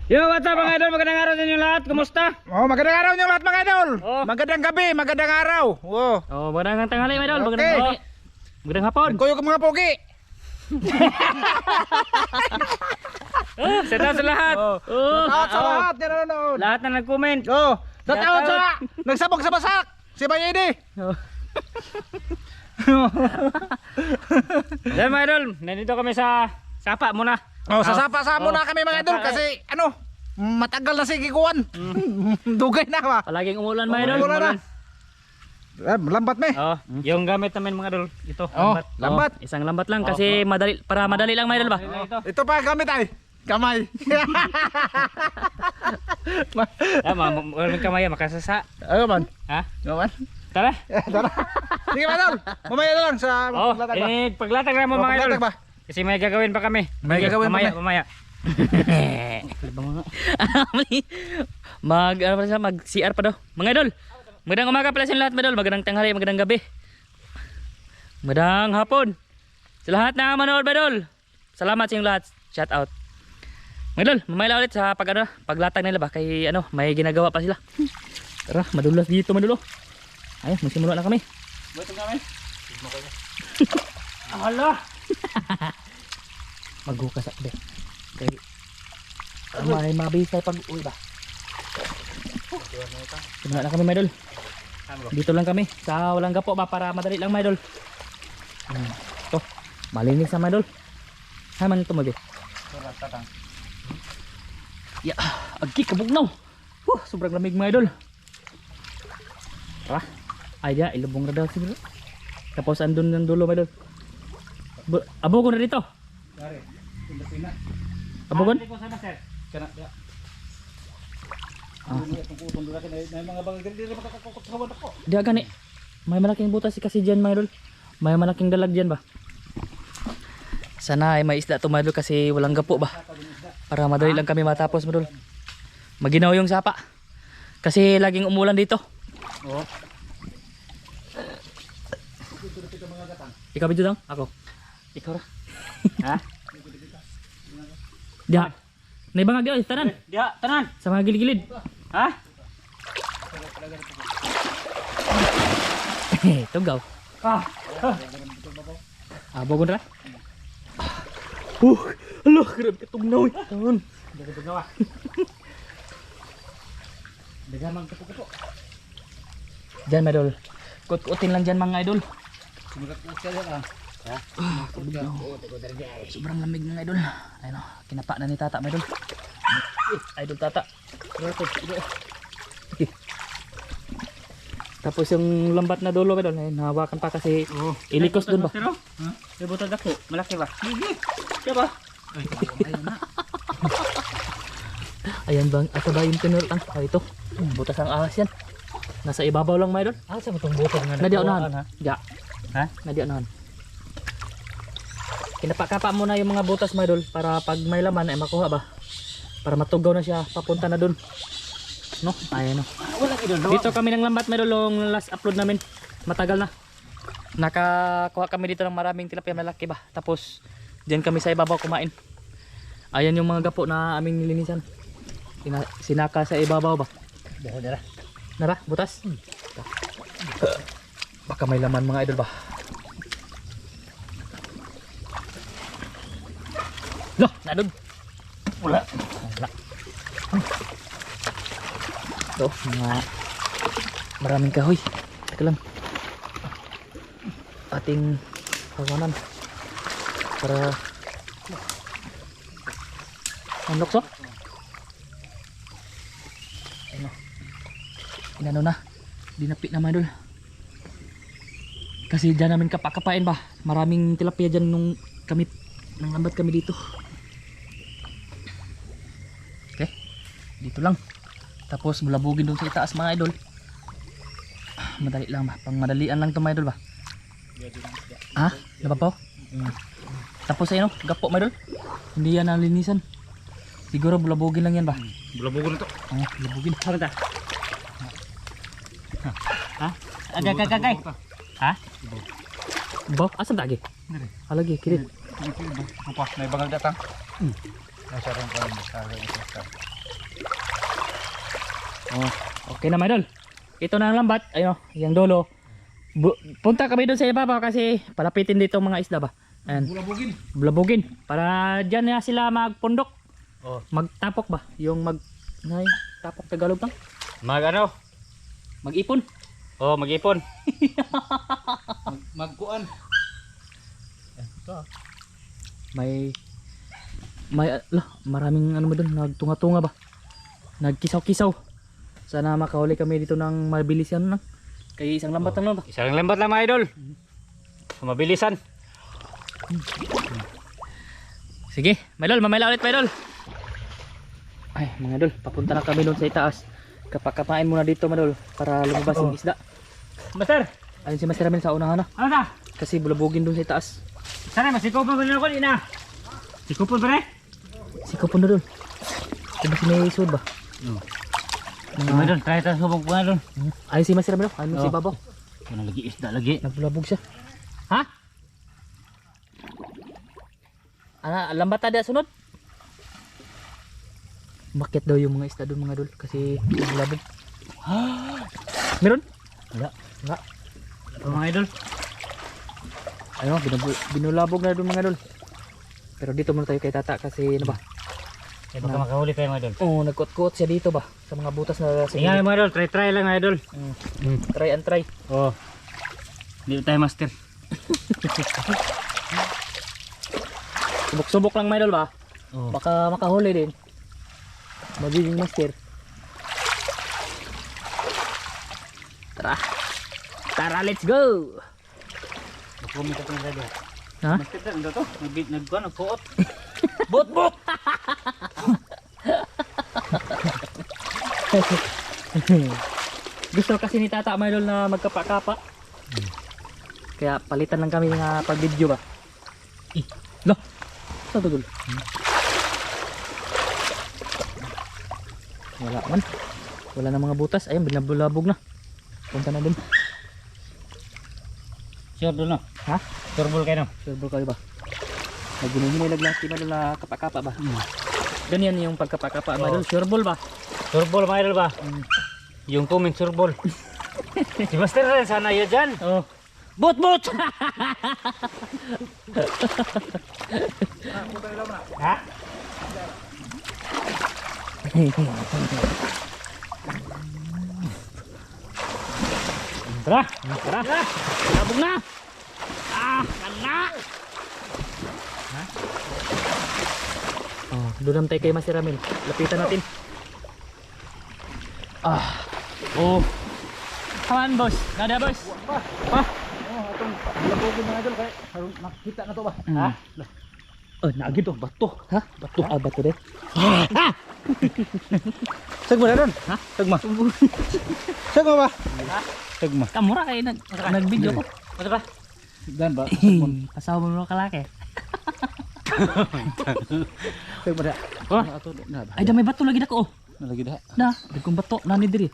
Yo, what's up mga idol? Magandang araw sa inyo lahat. Kumusta? Oh, magandang araw niyo lahat mga idol. Oh. Magandang gabi, magandang araw. Oh. Oh, magandang tanghali mga idol. Okay. Magandang tanghali. Magandang hapon. Kuyog mga pogi. Oh, shout out sa lahat. Oh. Shout out sa lahat na nanonood. Lahat na nag-comment. Oh, shout out Shout sa nagsabog sa basak. Si Bayede. Oh. Yan mga idol, nandito kami sa Sapa muna. Oh, sasapa sa muna kami mga idol kasi ano, matagal na si Kikuan. Dugay na ba? Palaging umulan mga idol. Umulan na. Lambat me. Oh, yung gamit namin mga idol, ito, Oh, lambat. lambat. Oh, isang lambat lang kasi madali para madali lang mga idol ba? Ito pa gamit ay. Kamay. Walang kamay makasasa. Ano man? Ha? Ano man? Tara. Tara. Sige mga idol. Mamaya na lang sa Oh, paglatag ba. paglatag na mo mga idol. Paglatag ba? Kasi may gagawin pa kami. May gagawin pa mamaya. Mag ano pa siya, mag CR pa daw. Mga idol. Magandang umaga pala sa lahat mga idol. Magandang tanghali, magandang gabi. Magandang hapon. Sa lahat na manood mga idol. Salamat sa inyong lahat. Shout out. Mga idol, mamaya ulit sa paglatag nila ba kay ano, may ginagawa pa sila. Tara, madulas dito madulo. Ayun, magsimula na kami. Buto kami. Hala. Maghukas ako be. Kay may mabisay pag uwi ba. Simula na kami mga idol. Dito lang kami sa walang gapo ba para madali lang mga idol. Ito, malinis na mga idol. Hay man ito mo be. Ya, agi kabugnaw. Sobrang lamig mga idol. Tara. Ay dia, ilubong na daw siguro. Tapos andun ng dulo mga idol. Abogon na dito. Abogon? Dia gani. May malaking butas kasi diyan mga idol. May malaking dalag diyan ba. Sana ay may isda to mga idol kasi walang gapo ba. Para madali lang kami matapos mga idol. Maginaw yung sapa. Kasi laging umulan dito. Oo. Ikaw bidyo lang? Ako. Ikaw ra. Ha? Diha. Naibangag di tanan. Diha, tanan. Sa mga gilid-gilid. Ha? Tugaw. Abogon ra. Alo, grabe ka tugnaw. Taon. Tugnaw ah. Dagamang kapo-kapo. Diyan mga idol. Kut-kutin lang diyan mga idol. Sobrang lamig ng idol. Ayun, kinapa na ni tata mga idol. Idol tata. Tapos yung lambat na dulo mga idol, nahawakan pa kasi ilikos dun ba? May butag ako, malaki ba? Siya ba? Ayan bang, ito ba yung pinurutang? Ito, butas ang ahas yan. Nasa ibabaw lang mga idol. Sa itong butag nga nadiyaw nahan. Diya. Ha? Nadiyaw nahan. Kinapa-kapa muna yung mga butas mga idol para pag may laman ay makuha ba. Para matugaw na siya papunta na dun. No? Ayan no. Dito kami ng lambat mga idol yung last upload namin. Matagal na. Nakakuha kami dito ng maraming tilapia malaki ba. Tapos diyan kami sa ibabaw kumain. Ayan yung mga gapo na aming nilinisan. Sinaka sa ibabaw ba. Nara, butas. Baka may laman mga idol ba. Loh, nadog. Wala. Ito, mga maraming kahoy. Teka lang. Ating kawanan. Para unlock so. Ano. Inano na. Dinapit na mga idol. Kasi dyan namin kapakapain ba. Maraming tilapia dyan nung kami nang lambat kami dito. Okay. Dito lang. Tapos bulabugin doon sa itaas mga idol. Madali lang ba. Pang madalian lang ito mga idol ba. Ha? Nabapaw? Tapos ayun gapo mga idol. Hindi yan nalinisan. Siguro bulabugin lang yan ba. Bulabugin ito. Oo, bulabugin. Saan ta? Ha? Agay. Ha? Baw? Asan lagi? Alagi, kirit. Apa? May bangal datang. Nasa rin ko ng Oh, okay na mga idol. Ito na ang lambat. Ayun, yung dulo. Punta kami doon sa ibabaw kasi palapitin dito mga isda ba. Ayan. Bulabugin. Para dyan na sila magpundok. Oh. Magtapok ba? Yung tapok Tagalog lang. Ano? Mag-ipon. Oh, mag-ipon. Magkuan. May maraming ano ba doon, nagtunga-tunga ba? Nagkisaw-kisaw. Sana makahuli kami dito ng mabilis yan lang. Kaya isang lambat lang ba? Isang lambat lang mga idol. Mabilisan. Sige, may idol, mamaya ulit mga idol. Ay, mga idol, papunta na kami doon sa itaas. Kapakapain muna dito mga idol para lumabas yung isda. Master, Ayun si Master Ramil sa unahan na. ano na? Kasi bulabugin doon sa itaas. Sana masikupon ba nila ko na? Sikupon pa rin? Sikapon na doon. Kung si may isod ba? Mga idol, try tayo subong po na doon. Ayun si Master Ramil, ayun si Babaw. Ano lagi isda lagi? Nagbulabog siya. Ha? Lambat ada sunod. Bakit daw yung mga isda doon mga idol? Kasi nagbulabog. Meron? Wala. Wala. Ito mga idol. Ayun, binulabog na doon mga idol. Pero dito muna tayo kay tata kasi ano ba? Kaya baka makahuli tayo mga idol. Oh, nagkot-kot siya dito ba? Sa mga butas na sa Tingnan mga idol, try lang mga idol. Try and try. Oh. Dito tayo master. Subok-subok lang mga idol ba? Oh. Baka makahuli din. Magiging master. Tara. Tara, let's go. Kumita ko na idol. Ha? Master ano to? Nagkuot. Bot! Gusto kasi ni tata mga idol na magkapa-kapa. Kaya palitan lang kami nga pag-video ba. Lah. Saan to dul? Wala man. Wala na mga butas. Ayun, binabulabog na. Punta na dun. Sure doon no? Ha? Turbol kayo no? Sureball kayo ba? Naghinuhinig lang si Madol na kapa-kapa ba? Ganyan yung pagkapa-kapa Madol. Sureball ba? Turbol mga idol ba? Yung comment turbol. Si master rin sana yun dyan. Oh. Bot! Ha? Tara! Tara! Labog na! Kana! Oh, doon tayo kay Master Ramil. Lapitan natin. Oh. Come on, boss. Nada, boss. Pa. Atong bulabugin mga idol kay makita na to ba? Ha? Oh, naagid to. Bato. Ha? Bato. Bato din. Sagma na doon. Ha? Sagma. Sagma ba? Ha? Sagma. Kamura kayo nag-video ko. Ano ba? Dan ba? Kasama mo mga kalaki. Sagma da. Oh. Ato na ba? Ay, damay bato lagi na ko. Nalagi da. Na, dagkong bato. Nani diri.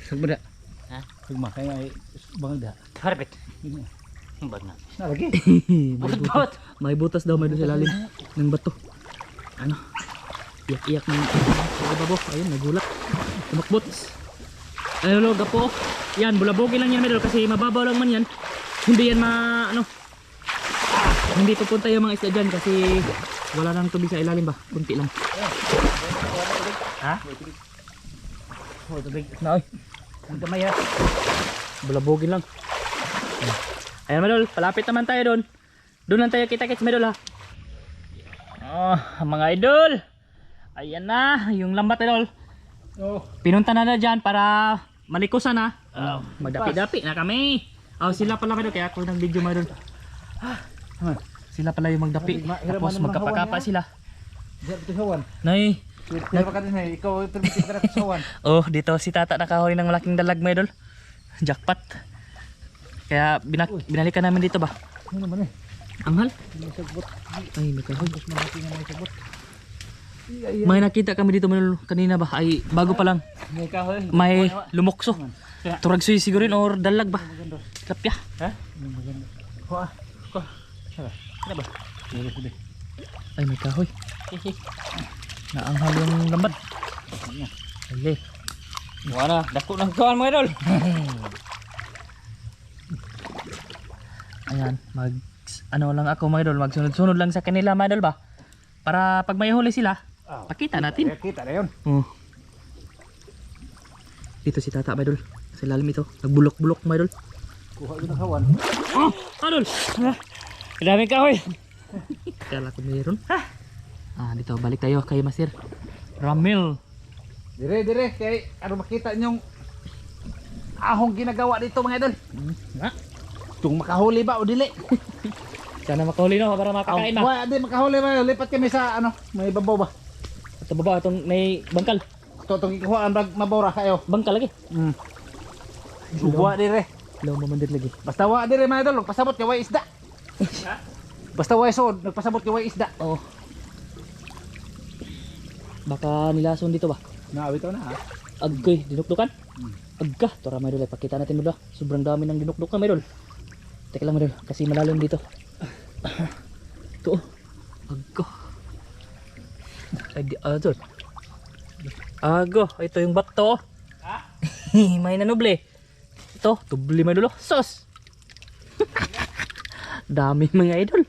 Sagma da. Ha? Sagma kay ay bangal da. Harapit. Himbag na. Nalagi. Bot! May butas daw may doon sa lalim ng bato. Ano? Iyak-iyak ng babo. Ayun, nagulat. Tumakbot. Ayun, lo, gapo. Yan, bulabogin lang yan medal kasi mababaw lang man yan. Hindi yan hindi pupunta yung mga isda dyan kasi wala nang tubig sa ilalim ba? Kunti lang. Ha? Oh, tubig. Na, oy. Gamay ha? Bulabogin lang. Ayan medal, palapit naman tayo doon. Doon lang tayo kita-kits medal ha. Oh, mga idol. Ayan na, yung lambat idol. Oh. Pinunta na dyan para malikusan na. Magdapi-dapi na kami. Sila pala medal kaya ako ng video medal. Sila pala yung magdapi. Tapos magkapakapa sila. Diyan ito sawan. Nay. Diyan pa ka din ay ikaw permit ka na sawan. Oh, dito si tata nakahuli ng malaking dalag medal. Jackpot. Kaya binalikan namin dito ba? Ano naman eh? Anghal? May sagbot. Ay, may kahoy. Mas malaki na may sagbot. May nakita kami dito medal kanina ba? Ay, bago pa lang. May kahoy. May lumokso. Turag suy sigurin or dalag ba? Lapya. Ha? Ho. Ano ba? Ay, may kahoy. Naanghal yung lambat. Ali. Wala, dako ng kawan mga idol. Ayan, ano lang ako mga idol, magsunod-sunod lang sa kanila mga idol ba? Para pag may huli sila, pakita natin. Kita na yun. Dito si Tata mga idol. Sa ilalim ito, nagbulok-bulok mga idol. Kuha yun ang kawan. Oh, idol! Daming kahoy. Kala ko mayroon. Dito, balik tayo kay Master Ramil. Dire, kay ano makita nyong ahong ginagawa dito mga idol. Tung makahuli ba o dili? Sana makahuli na para makakain ba? Wala di makahuli ba, lipat kami sa ano, may babaw ba? Ito baba, itong may bangkal. Totong ikuha ang mabora kayo. Bangkal lagi. Subuha dire. Ilaw mamandir lagi. Basta wa dire mga idol, pasabot kay way isda. Basta way sod, nagpasabot kay way isda. Oo. Baka nilason dito ba? Naawi to na ha. Agay, dinukdukan? Agka, tora mga idol, pakita natin mo. Sobrang dami ng dinukdukan mga idol. Teka lang mga idol, kasi malalim dito. Ito oh. Agka. Idol. Ago, ito yung bato. May nanuble. Ito, tubli mga idol. Sos! Dami mga idol.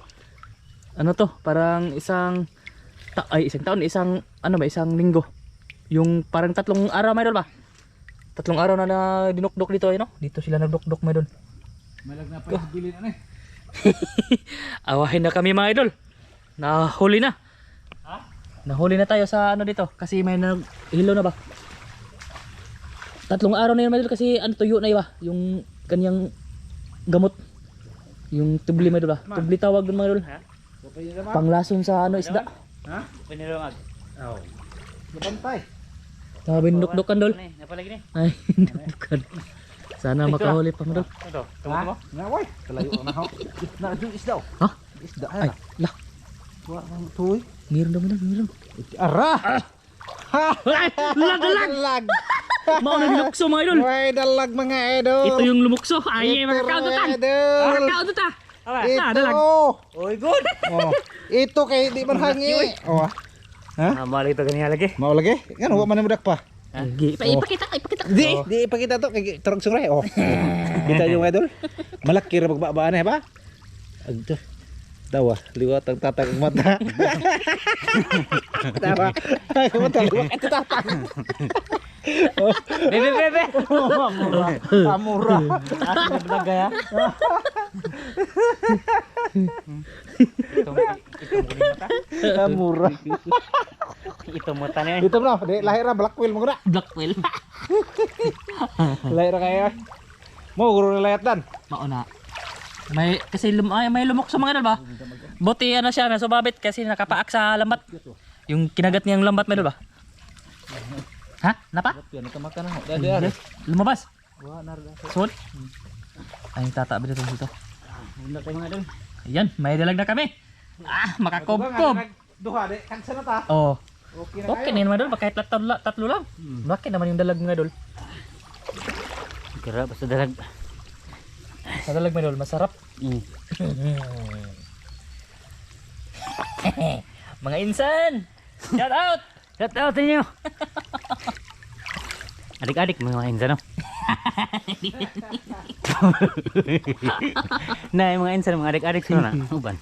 Ano to? Parang isang taon, isang linggo. Yung parang 3 araw mga idol ba? 3 araw na dinukdok dito, no? Dito sila nagdukdok mga idol. Malag na pa bilin ano eh. Awahin na kami mga idol. Nahuli na. Nahuli na tayo sa ano dito kasi may hilaw na ba? 3 araw na yun mga idol kasi tuyo na iba yung kanyang gamot. Yung tubli mga idol ba? Tubli tawag dun mga idol. Panglason sa isda. Ha? Pinirong ag. Oo. Labantay. Sabi nukdukan dol. Napalagi ni. Ay, nukdukan. Sana makahuli pa mga idol. Ito, tungkol mo. Naway. Kalayo ang nahaw. Na yung isda. Ha? Isda Ay, lah. Wa ang tuy. Meron daw meron. Ara. Lag. Mau na dilukso mga idol. Way dalag mga idol. Ito yung lumukso. Ay, makakaututan. Makakaututan. Ito. Oy, good. Oh. Ito kay di man hangi. Oh. Ha? Mali ito ganyan lagi. Mau lagi? Kan wa man mudak pa. Ipakita. Di ipakita to kay tarog sungray. Oh. Kita yung idol. Malaki ra magbabaan ba? Agto. Tawa, liwat ang tatag ang mata. Tawa. Ay, mata liwat ang tatag. Bebe. Amura. Asal beragaya. Itu mata. Amura. Itu mata nih. Dito bro, di lahir ra black whale mo guna. Blackwell. Lahir ra kaya. Mo guro layat dan. Mauna. May kasi may lumok sa mga idol ba? Buti ano siya nasubabit kasi nakapaak sa lambat. Yung kinagat niyang lambat may idol ba? Ha? Napa? Yan ito makan na. Dadi. Lumabas. Wa nar. Sud. Ay tatabi dito dito. Bunda tayo mga idol. Ayan, may dalag na kami. Makakobkob. Duha de kan sana ta. Oh. Okay Okay na yun mga idol, kahit tatlo lang. Bakit naman yung dalag mga idol? Kira basta dalag. Sa dalag mga idol, masarap. Mga insan! Shout out! Shout out ninyo. Adik-adik mga insan no. Nah, mga insan mga adik-adik sino na. Uban.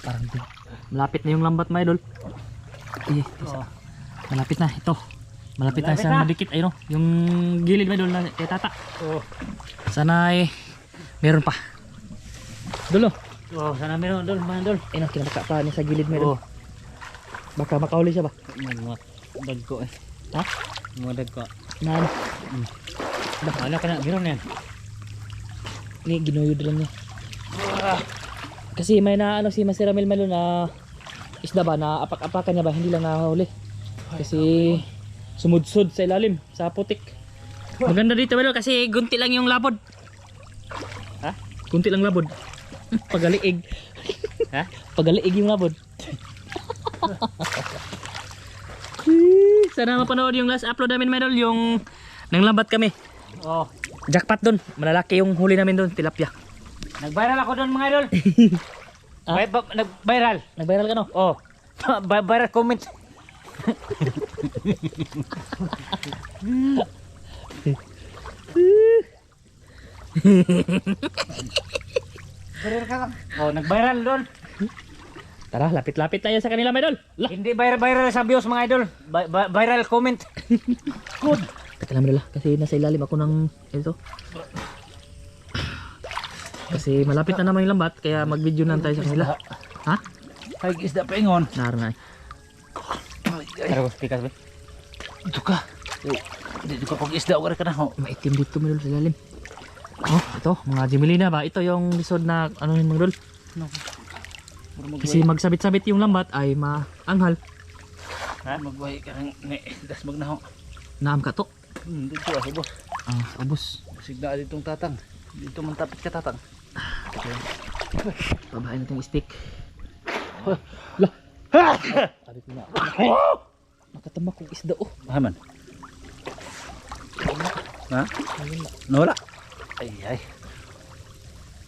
Parang malapit na yung lambat mga idol. Malapit na ito. Malapit na sa madikit ayun no. Yung gilid mga idol na kay Tata. Sana meron pa. Dulo. Oh, sana meron dol, mga dol. Ayun kinamaka pa niya sa gilid mga idol. Baka makahuli siya ba? Mga dagko eh. Ha? Mga dagko. Na ano? Ano ka na, meron yan. Ni ginuyod lang niya. Kasi may na ano si Master Ramil Malo na isda ba na apak-apakan niya ba hindi lang nahuli. Kasi sumudsod sa ilalim sa putik. Maganda dito Malo kasi gunti lang yung labod. Ha? Gunti lang labod. Pagaliig. Ha? Pagaliig yung labod. Sana mapanood yung last upload namin Malo yung nanglambat kami. Oh, Jackpot doon. Malalaki yung huli namin doon, tilapia. nag-viral ako doon mga idol. Ah? Nag-viral. Nag-viral ka no? Oh. Viral comment. Viral ka lang. Oh, nag-viral doon. Tara, lapit-lapit tayo sa kanila, mga idol. Lah, Hindi viral sa views mga idol. Viral comment. Good. teka lang, mga idol, kasi nasa ilalim ako ng ito. Kasi malapit na naman yung lambat, kaya mag-video na tayo sa kanila. Ha? Ay, isda pa ingon. Naroon na. Tara ko, pikas ba? Ito ka. Dito ka pag isda ka na ho. Maitim dito, mga idol, sa ilalim. Oh, ito, mga Jimelina ba? Ito yung lisod na, ano yun, mga idol? Kasi magsabit-sabit yung lambat ay maanghal. Ha? Magbuhay ka ng dasmag na ho. Naam ka to. Dito ah, subos. Ubus. Sigda ditong tatang. Dito man tapit ka tatang. Babahin natin yung stick. Lah. Sabi ko na. Nakatambak kong isda, oh. Haman. Ha? Nawala. Ay ay.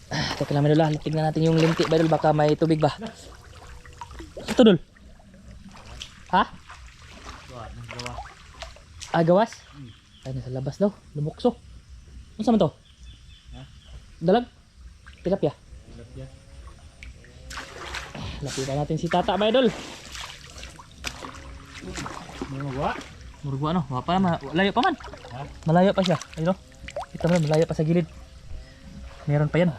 Teka lang, Idol, tignan natin yung linti ba, Idol, baka may tubig ba? Ito, Dol. Ha? Gawas? Ay, nasa labas daw, lumukso. Ano sa man to? Dalag? Tilapia? Lapitan natin si Tata ba, Idol? Murugwa, ano? Wapa na, malayo pa man. Malayo pa siya, ayun, no? Kita mo na, malayo pa sa gilid. Meron pa yan.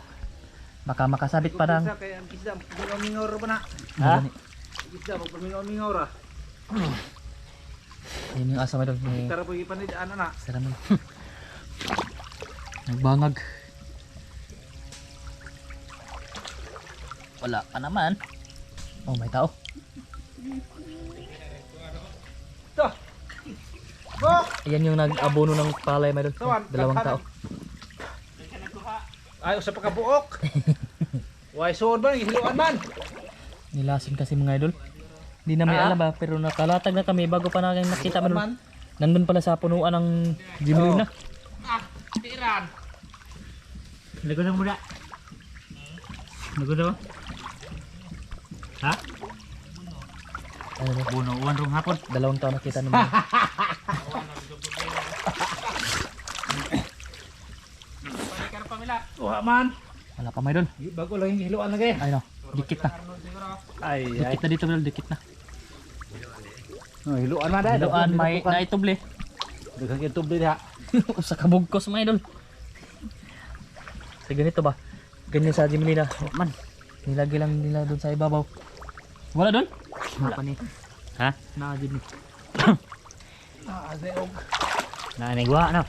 Baka makasabit pa ng... Kaya ang isda, mingaw ba na? Ha? Isda, mingaw ra. Ayun yung asa, Idol. May... Tara po ipanid ano na. Sarap mo. Nagbangag. Wala pa naman. Oh, may tao. Ito. Bok! Ayan yung nag-abono ng palay, Idol. Dalawang tao. Ay, usa pa ka buok. Why soon ba? Hiluan man. Nilason kasi mga Idol. Hindi namin alam ba, pero nakalatag na kami bago pa namin nakita, Idol. Man. Nandun pala sa punuan ng Jimelina. Tiran. Lago na muna. Lago na ba? Ha? Ano ba? Bunuan rong hapon. Dalawang taon nakita naman. Wah man. Wala pa, Idol. Bago lang yung hiluan lagi. Ayun, dikit na. Ay, Dikit na dito, Idol. Dikit na. Oh, hiluan man dahil. Hiluan, may naituble. Daghang yung tubli ha. Usa ka bugkos, mga Idol. Sa ganito ba? Ganyan sa Jimelina. Man, nilagay lang nila doon sa ibabaw. Wala doon? Wala pa ni. Ha? Nakajib ni. Adeog. Nanigwa na.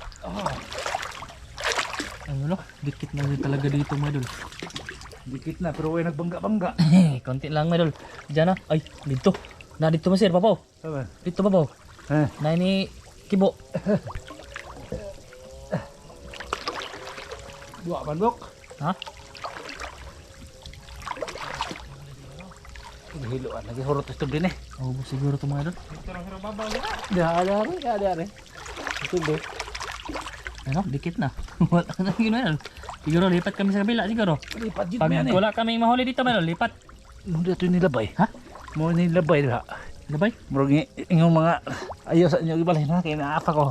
Ano, dikit na rin talaga dito, mga Idol. Dikit na pero way nagbangga-bangga. Konti lang, mga Idol. Diyan na. Ay, dito. Na dito, Masir, papaw. Sabi. Dito, papaw. Na ini Kibo. Dua man bok. Ha? Hiluan lagi hurot tubli ni. Oh, siguro to, mga Idol. Ada. Tubli. Ano, dikit na. Wala na ginawa. Siguro lipat kami sa kabila, siguro. Lipat jud Pag man eh. wala kami mahuli dito, mga Idol, lipat. Hindi ito nilabay. Ha? Mo nilabay diha. Gabay? Murag ingong mga ayaw sa inyo ibalay na kay naapa ko.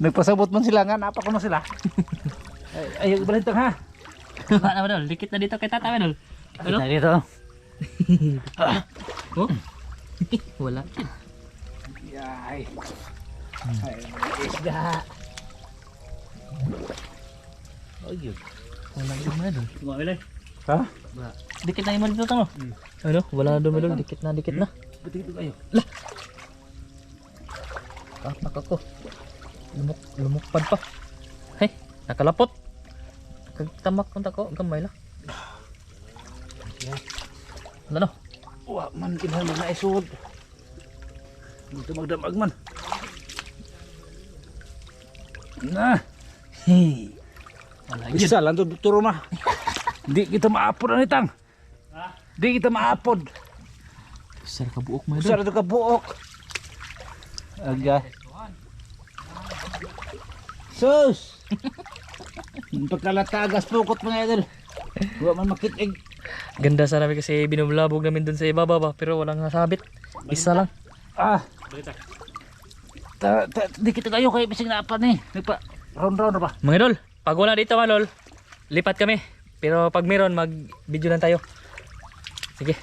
Nagpasabot man sila nga naapa ko na sila. Ayaw ibalay tang ha. Wala na, Idol. Dikit na dito kay Tata, Idol. Ano? Kita dito. Oh? Wala. Yay. Ay, isda. Ayun. Wala din, mga Idol. Kumamilay. Ha? Dikit na yung mga dito, tango. Ano? Wala na doon, Idol. Dikit na, dikit na. Betul kayo. Kapak ako. Lumukpad pa. Hey, nakalapot. Nakagtamak kung tako. Gamay lang. Wala no. Wah, man kinahanglan na isud. Dito magdamag man. Nah. Hey. Wala yun. Isa lang to turo na. Di kita maapod ani tang. Di kita maapod. Sir kabuok mo Isa Idol. ra to ka buok. Aga. Sus. Pagkalatagas pukot mga idol. Wa man makitig. Ganda sana namin kasi binubulabog namin dun sa ibaba ba, pero walang nasabit. Isa lang. Ah. Dikit tayo kay bising na apa ni. Nagpa round ba? Mga idol, pag wala dito mga lol, lipat kami. Pero pag meron, mag-video lang tayo. Sige.